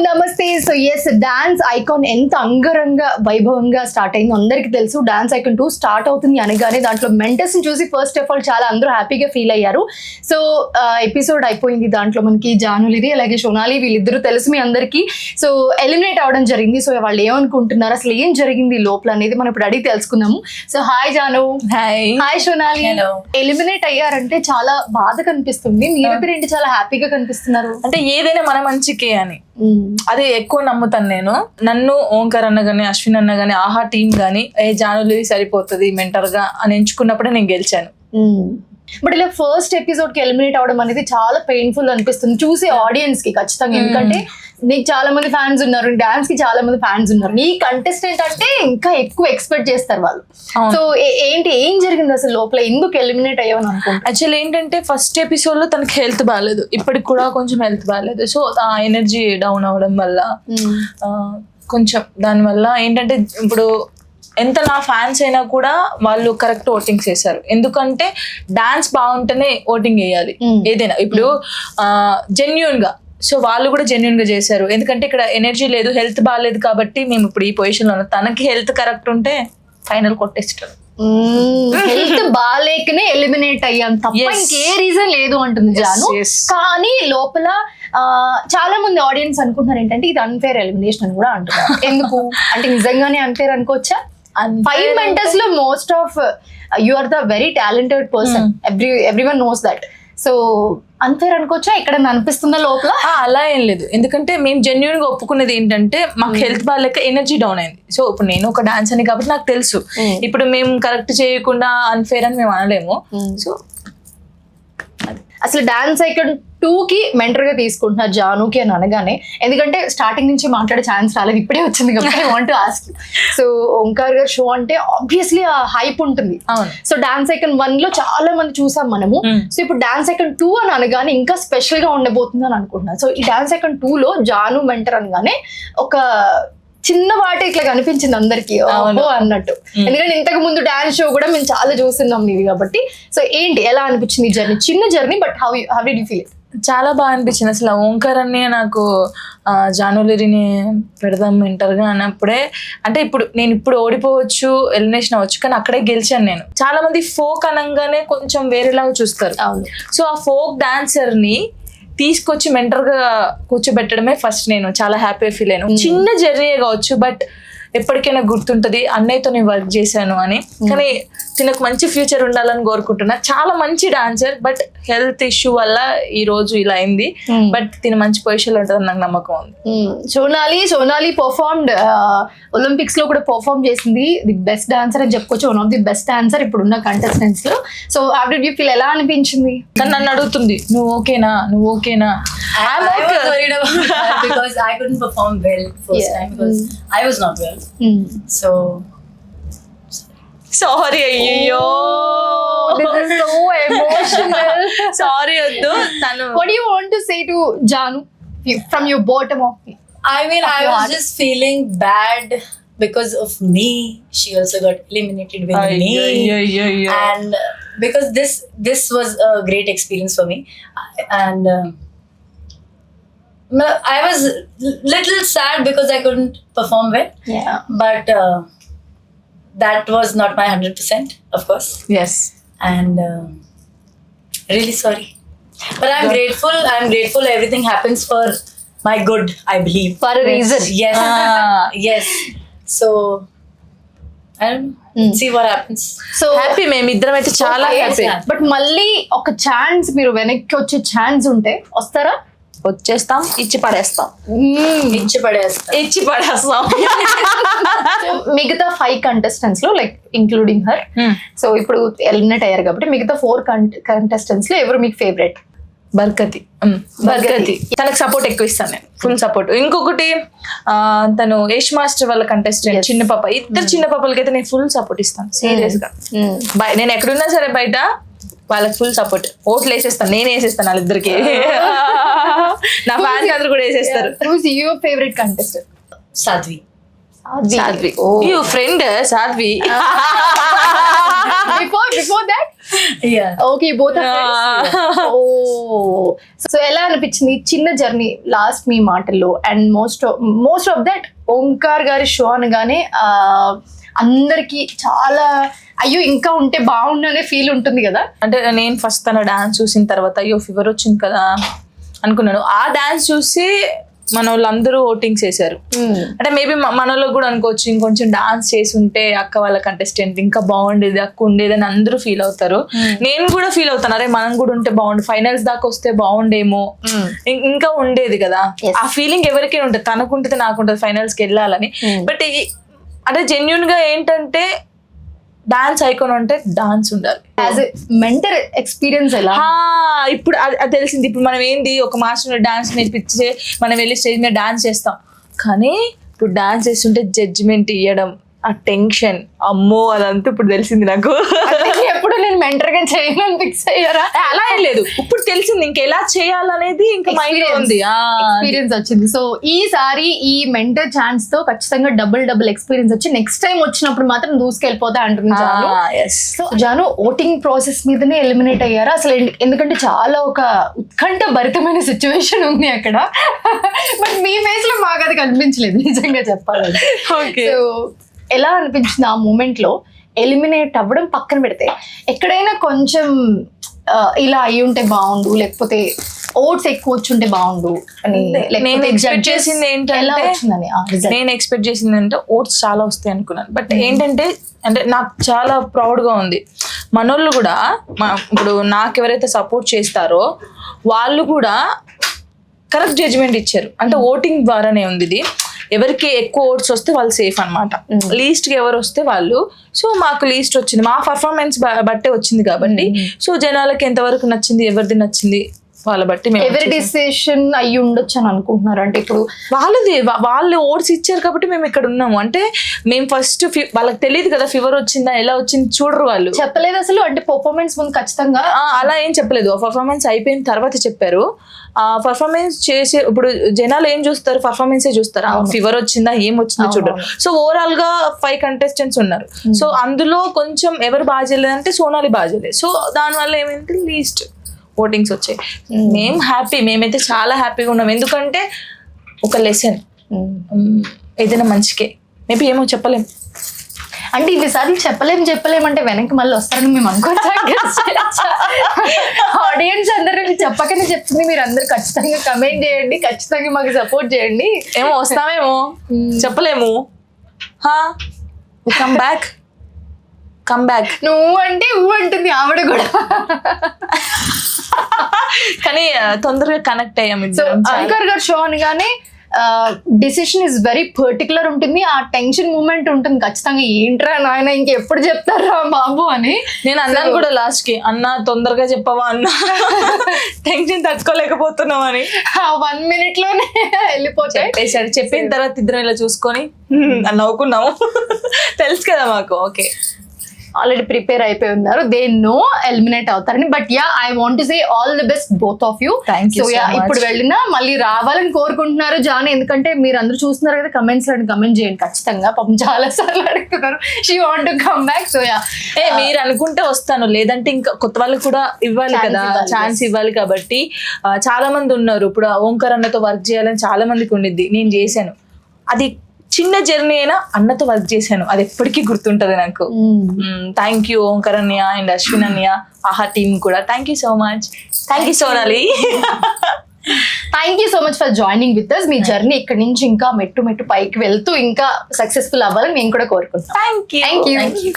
నమస్తే. So yes, dance icon ఎంత అంగరంగ వైభవంగా స్టార్ట్ అయిందో అందరికి తెలుసు. డాన్స్ ఐకాన్ 2 స్టార్ట్ అవుతుంది అనగానే దాంట్లో మెంటర్స్ ని చూసి ఫస్ట్ ఆఫ్ ఆల్ చాలా అందరూ హ్యాపీగా ఫీల్ అయ్యారు. సో ఎపిసోడ్ అయిపోయింది. దాంట్లో మనకి జానులిది అలాగే సోనాలి వీళ్ళిద్దరూ తెలుసు మీ అందరికి. సో ఎలిమినేట్ అవడం జరిగింది. సో వాళ్ళు ఏమనుకుంటున్నారు, అసలు ఏం జరిగింది లోపల అనేది మనం ఇప్పుడు అడిగి తెలుసుకుందాము. So hi Janu. Hi Sonali. Eliminate అయ్యారంటే చాలా బాధ కనిపిస్తుంది, మీరిద్దరు ఏంటి చాలా హ్యాపీగా కనిపిస్తున్నారు? అంటే ఏదైనా మన మంచికే అని అది ఎక్కువ నమ్ముతాను నేను. నన్ను ఓంకార్ అన్న గానీ అశ్విన్ అన్న గానీ ఆహా టీం గానీ జానులి సరిపోతుంది మెంటర్ గా అని ఎంచుకున్నప్పుడే నేను గెలిచాను. బట్ ఇలా ఫస్ట్ ఎపిసోడ్ కి ఎలిమినేట్ అవడం అనేది చాలా పెయిన్ఫుల్ అనిపిస్తుంది చూసే ఆడియన్స్ కి ఖచ్చితంగా. ఎందుకంటే నీకు చాలా మంది ఫ్యాన్స్ ఉన్నారు, డాన్స్ కి చాలా మంది ఫ్యాన్స్ ఉన్నారు, నీ కంటెస్టెంట్ అంటే ఇంకా ఎక్కువ ఎక్స్పెక్ట్ చేస్తారు వాళ్ళు. సో ఏం జరిగింది అసలు లోపల, ఎందుకు ఎలిమినేట్ అయ్యావని అనుకుంటా? యాక్చువల్లీ ఏంటంటే ఫస్ట్ ఎపిసోడ్ లో తనకి హెల్త్ బాగాలేదు, ఇప్పటికి కూడా కొంచెం హెల్త్ బాగాలేదు. సో ఆ ఎనర్జీ డౌన్ అవడం వల్ల కొంచెం దానివల్ల ఏంటంటే ఇప్పుడు ఎంత నా ఫ్యాన్స్ అయినా కూడా వాళ్ళు కరెక్ట్ ఓటింగ్స్ వేశారు. ఎందుకంటే డాన్స్ బాగుంటేనే ఓటింగ్ వేయాలి ఏదైనా. ఇప్పుడు జెన్యూన్ గా, సో వాళ్ళు కూడా జెన్యూన్ గా చేశారు. ఎందుకంటే ఇక్కడ ఎనర్జీ లేదు, హెల్త్ బాగాలేదు కాబట్టి మేము ఇప్పుడు ఈ పొజిషన్ లో ఉన్నాం. తనకి హెల్త్ కరెక్ట్ ఉంటే ఫైనల్ కొట్టేస్తారు. హెల్త్ బాగాలేకనే ఎలిమినేట్ అయ్యాం తప్ప ఇంకే రీజన్ లేదు అంటుంది జాను. కానీ లోపల చాలా మంది ఆడియన్స్ అనుకుంటున్నారు ఏంటంటే ఇది అన్ఫేర్ ఎలిమినేషన్ అని కూడా అంటున్నారు. ఎందుకు అంటే నిజంగానే అన్ఫేర్ అనుకోవచ్చా? 5 మెంటర్స్ లో most of you are the very talented person, everyone knows that. So unfair అనుకోవచ్చా? ఇక్కడ అనిపిస్తుందా లోపల? అలా ఏం లేదు, ఎందుకంటే మేము జెన్యున్ గా ఒప్పుకునేది ఏంటంటే మాకు హెల్త్ బాగాలేక ఎనర్జీ డౌన్ అయింది. సో ఇప్పుడు నేను ఒక డాన్స్ అని కాబట్టి నాకు తెలుసు, ఇప్పుడు మేము కరెక్ట్ చేయకుండా అన్ఫేర్ అని మేము అనలేము. సో అసలు డాన్స్ ఐకాన్ 2 కి మెంటర్ గా తీసుకుంటున్నారు జానుకి అని అనగానే, ఎందుకంటే స్టార్టింగ్ నుంచి మాట్లాడే ఛాన్స్ రాలేదు, ఇప్పుడే వచ్చింది కాబట్టి I want to ask. So Omkar గారు షో అంటే ఆబ్వియస్లీ ఆ హైప్ ఉంటుంది. సో డాన్స్ ఐకాన్ 1 లో చాలా మంది చూసాం మనము. సో ఇప్పుడు డాన్స్ ఐకాన్ 2 అని అనగానే ఇంకా స్పెషల్ గా ఉండబోతుంది అని అనుకుంటున్నాను. సో ఈ డాన్స్ ఐకాన్ 2 లో జాను మెంటర్ అనగానే ఒక చిన్న వాటి ఇట్లా కనిపించింది అందరికి అన్నట్టు. ఎందుకంటే ఇంతకు ముందు డాన్స్ షో కూడా మేము చాలా చూస్తున్నాం నీది కాబట్టి. సో ఏంటి, ఎలా అనిపించింది జర్నీ? చిన్న journey, but how did you feel? చాలా బాగా అనిపించింది. అసలు ఓంకార్ అన్ని నాకు జానులిని పెడదాం మెంటర్గా అన్నప్పుడే, అంటే నేను ఇప్పుడు ఓడిపోవచ్చు, ఎలిమినేషన్ అవ్వచ్చు, కానీ అక్కడే గెలిచాను నేను. చాలా మంది ఫోక్ అనగానే కొంచెం వేరేలాగా చూస్తారు. సో ఆ ఫోక్ డాన్సర్ ని తీసుకొచ్చి మెంటర్ గా కూర్చోబెట్టడమే ఫస్ట్ నేను చాలా హ్యాపీ ఫీల్ అయ్యాను. చిన్న జర్నీ కావచ్చు, బట్ ఎప్పటికైనా గుర్తుంటది అన్నయ్యతో నేను వర్క్ చేశాను అని. కానీ తినకు మంచి ఫ్యూచర్ ఉండాలని కోరుకుంటున్నా. చాలా మంచి డాన్సర్, బట్ హెల్త్ ఇష్యూ వల్ల ఈ రోజు ఇలా అయింది. బట్ తిన మంచి పొజిషన్ లో ఉంటుందని నాకు నమ్మకం ఉంది. సోనాలి పర్ఫార్మ్డ్ ఒలింపిక్స్ లో కూడా పర్ఫార్మ్ చేసింది. ది బెస్ట్ డాన్సర్ అని చెప్పుకోవచ్చు, one of the best dancer ఇప్పుడున్న కంటెస్టెంట్స్ లో. So how did you feel, ఎలా అనిపించింది? కానీ నన్ను అడుగుతుంది నువ్వు ఓకేనా. Because I couldn't perform well first time because I was not well. So sorry, అయ్యో this is so emotional. Sorry వద్దు. What do you want to say to Janu from your bottom of me? I mean, I was just feeling bad because of me. She also got eliminated with me. And because this was a great experience for me, and I was little sad because I couldn't perform well. Yeah. But that was not my 100%, of course. Yes. And really sorry. But I'm grateful. Everything happens for my good, I believe. For a reason. Yes. Yes. So I don't know. See what happens. So happy, మేమిద్దరం అయితే చాలా happy. But మళ్ళీ ఒక chance, మీరు వెనక్కి వచ్చే chance ఉంటే వస్తారా? వచ్చేస్తాం, ఇచ్చి పడేస్తాం. మిగతా 5 కంటెస్టెంట్స్ లో లైక్ ఇంక్లూడింగ్ హర్, సో ఇప్పుడు ఎలిమినేట్ అయ్యారు కాబట్టి మిగతా 4 కంటెస్టెంట్స్ లో ఎవరు మీకు ఫేవరెట్? బర్కతి. తనకు సపోర్ట్ ఎక్కువ ఇస్తాను నేను, ఫుల్ సపోర్ట్. ఇంకొకటి తను యష్ మాస్టర్ వాళ్ళ కంటెస్టెంట్ చిన్న పాప, ఇద్దరు చిన్న పాపలకైతే నేను ఫుల్ సపోర్ట్ ఇస్తాను సీరియస్ గా. నేను ఎక్కడున్నా సరే బయట వాళ్ళకి ఫుల్ సపోర్ట్, ఓట్లు వేసేస్తాను, నేను వేసేస్తాను వాళ్ళిద్దరికి. నా ఫ్యాన్స్ అందరు కూడా వేసేస్తారు. Your favourite contestant? Sadhvi. You friend Sadhvi. Before that Yeah. Okay both oh so ఎలా అనిపించింది చిన్న జర్నీ లాస్ట్ మీ మాటల్లో and most of that Omkar గారి షో అనగానే అందరికి చాలా అయ్యో ఇంకా ఉంటే బాగుండు అనే ఫీల్ ఉంటుంది కదా. అంటే నేను ఫస్ట్ తన డాన్స్ చూసిన తర్వాత అయ్యో ఫీవర్ వచ్చింది కదా అనుకున్నాను. ఆ డాన్స్ చూసి మన వాళ్ళందరూ ఓటింగ్స్ వేశారు. అంటే మేబీ మనలో కూడా అనుకోవచ్చు ఇంకొంచెం డాన్స్ చేసి ఉంటే అక్క వాళ్ళ కంటెస్టెంట్ ఇంకా బాగుండేది, అక్క ఉండేది అని అందరూ ఫీల్ అవుతారు. నేను కూడా ఫీల్ అవుతాను, అరే మనం కూడా ఉంటే బాగుండు, ఫైనల్స్ దాకా వస్తే బాగుండేమో, ఇంకా ఉండేది కదా. ఆ ఫీలింగ్ ఎవరికైనా ఉంటుంది, తనకుంటుంది నాకుంటుంది ఫైనల్స్కి వెళ్ళాలని. బట్ అంటే జెన్యున్ గా ఏంటంటే డాన్స్ ఐకాన్ అంటే డాన్స్ ఉండాలి. యాజ్ ఎ మెంటర్ ఎక్స్పీరియన్స్ ఎలా? ఇప్పుడు అది తెలిసింది. ఇప్పుడు మనం ఏంది ఒక మాస్టర్ డాన్స్ నేర్పించే మనం వెళ్ళి స్టేజ్ మీద డాన్స్ చేస్తాం, కానీ ఇప్పుడు డాన్స్ చేస్తుంటే జడ్జిమెంట్ ఇవ్వడం, ఆ టెన్షన్, అమ్మో అదంతా ఇప్పుడు తెలిసింది నాకు. ఎప్పుడు నేను మెంటర్ గా చేయను ఫిక్స్ అయ్యారా? అలా ఏం లేదు, ఇప్పుడు తెలిసింది ఇంకా ఎలా చేయాలనేది ఇంకా మైండ్ లో ఉంది, ఎక్స్పీరియన్స్ వచ్చింది. సో ఈసారి ఈ మెంటర్ ఛాన్స్ తో ఖచ్చితంగా డబుల్ ఎక్స్పీరియన్స్ వచ్చి నెక్స్ట్ టైం వచ్చినప్పుడు మాత్రం దూసుకెళ్ళిపోతా అంటుంది Janu. So Janu voting process మీదనే ఎలిమినేట్ అయ్యారా అసలు? ఎందుకంటే చాలా ఒక ఉత్కంఠ భరితమైన సిచ్యువేషన్ ఉంది అక్కడ. బట్ మీ ఫేస్ లో మాకు అది కనిపించలేదు నిజంగా చెప్పాలంటే. సో ఎలా అనిపించింది ఆ మూమెంట్ లో ఎలిమినేట్ అవ్వడం పక్కన పెడితే? ఎక్కడైనా కొంచెం ఇలా అయి ఉంటే బాగుండు, లేకపోతే ఓట్స్ ఎక్కువ వచ్చుంటే బాగుండు అని నేను ఎక్స్పెక్ట్ చేసింది ఎలా వచ్చిందని? నేను ఎక్స్పెక్ట్ చేసింది అంటే ఓట్స్ చాలా వస్తాయి అనుకున్నాను. బట్ ఏంటంటే అంటే నాకు చాలా ప్రౌడ్గా ఉంది, మనోళ్ళు కూడా ఇప్పుడు నాకు ఎవరైతే సపోర్ట్ చేస్తారో వాళ్ళు కూడా కరెక్ట్ జడ్జిమెంట్ ఇచ్చారు. అంటే ఓటింగ్ ద్వారానే ఉంది ఇది. ఎవరికి ఎక్కువ ఓట్స్ వస్తే వాళ్ళు సేఫ్ అనమాట, లీస్ట్ కి ఎవరు వస్తే వాళ్ళు. సో మాకు లీస్ట్ వచ్చింది, మా పర్ఫార్మెన్స్ బట్టే వచ్చింది కాబట్టి. సో జనాలకి ఎంతవరకు నచ్చింది, ఎవరిది నచ్చింది వాళ్ళ బట్టి ఎవరి డిసిషన్ అయ్యి ఉండొచ్చు అని అనుకుంటున్నారు. అంటే ఇప్పుడు వాళ్ళు ఓట్స్ ఇచ్చారు కాబట్టి మేము ఇక్కడ ఉన్నాము. అంటే మేము ఫస్ట్ వాళ్ళకి తెలియదు కదా ఫీవర్ వచ్చిందా ఎలా వచ్చింది చూడరు, వాళ్ళు చెప్పలేదు అసలు. అంటే పర్ఫార్మెన్స్ ముందు ఖచ్చితంగా అలా ఏం చెప్పలేదు, పర్ఫార్మెన్స్ అయిపోయిన తర్వాత చెప్పారు. పర్ఫార్మెన్స్ చేసే ఇప్పుడు జనాలు ఏం చూస్తారు, పర్ఫార్మెన్సే చూస్తారు, ఫీవర్ వచ్చిందా ఏం వచ్చిందో చూడరు. సో ఓవరాల్ గా 5 కంటెస్టెంట్స్ ఉన్నారు. సో అందులో కొంచెం ఎవరు బాగా చేయలేదంటే సోనాలి బాగా చేయలేదు. సో దానివల్ల ఏమైందంటే లీస్ట్ ఓటింగ్స్ వచ్చాయి. మేము హ్యాపీ, మేమైతే చాలా హ్యాపీగా ఉన్నాం. ఎందుకంటే ఒక లెసన్ ఏదైనా మంచికే, మేబీ ఏమో చెప్పలేం. అంటే ఇన్నిసార్లు చెప్పలేమంటే వెనక్కి మళ్ళీ వస్తారని మేము అనుకోవచ్చా? ఆడియన్స్ అందరూ చెప్పకనే చెప్తుంది, మీరు అందరు ఖచ్చితంగా కమెంట్ చేయండి, ఖచ్చితంగా మాకు సపోర్ట్ చేయండి. ఏమో వస్తామేమో చెప్పలేము. కమ్ బ్యాక్ నువ్వు అంటే ఊ అంటుంది ఆవిడ కూడా. కానీ తొందరగా కనెక్ట్ అయ్యాం. ఓంకార్ గారు షో అనగానే డిసిషన్ ఇస్ వెరీ పర్టికులర్ ఉంటుంది, ఆ టెన్షన్ మూమెంట్ ఉంటుంది ఖచ్చితంగా. ఏంట్రా నాయన ఇంకెప్పుడు చెప్తారా బాబు అని నేను అన్నాను కూడా లాస్ట్ కి, అన్న తొందరగా చెప్పవా అన్న, టెన్షన్ తట్టుకోలేకపోతున్నాం అని. 1 minute లోనే వెళ్ళిపోతాయి. చెప్పిన తర్వాత ఇద్దరం ఇలా చూసుకొని నవ్వుకున్నాము. తెలుసు కదా మాకు, ఓకే ఆల్రెడీ ప్రిపేర్ అయిపోయి ఉన్నారు, దే నో ఎలిమినేట్ అవుతారని. But yeah I want to say all the best both of you. So yeah ఇప్పుడు వెళ్ళినా మళ్ళీ రావాలని కోరుకుంటున్నారు జాన్, ఎందుకంటే మీరు అందరూ చూస్తున్నారు కదా కమెంట్స్ లో, కమెంట్ చేయండి ఖచ్చితంగా. పాపం చాలా సార్లు అడుగుతున్నారు she want to come back. So yeah మీరు అనుకుంటే వస్తాను, లేదంటే ఇంకా కొత్త వాళ్ళకి కూడా ఇవ్వాలి కదా, ఛాన్స్ ఇవ్వాలి. కాబట్టి చాలా మంది ఉన్నారు. ఇప్పుడు ఓంకార్ అన్నతో వర్క్ చేయాలని చాలా మందికి ఉండిద్ది, నేను చేశాను. అది చిన్న జర్నీ అయినా అన్నతో వర్క్ చేశాను, అది ఎప్పటికీ గుర్తుంటది నాకు. థ్యాంక్ యూ ఓంకార్ అన్నయ్య అండ్ అశ్విన్ అన్నయ్య, ఆహా టీమ్ కూడా thank you so much. Thank you Sonali. Thank you so much for joining with us. మీ జర్నీ ఇక్కడ నుంచి ఇంకా మెట్టు పైకి వెళ్తూ ఇంకా సక్సెస్ఫుల్ అవ్వాలని మేము కూడా కోరుకుంటున్నాం. Thank you.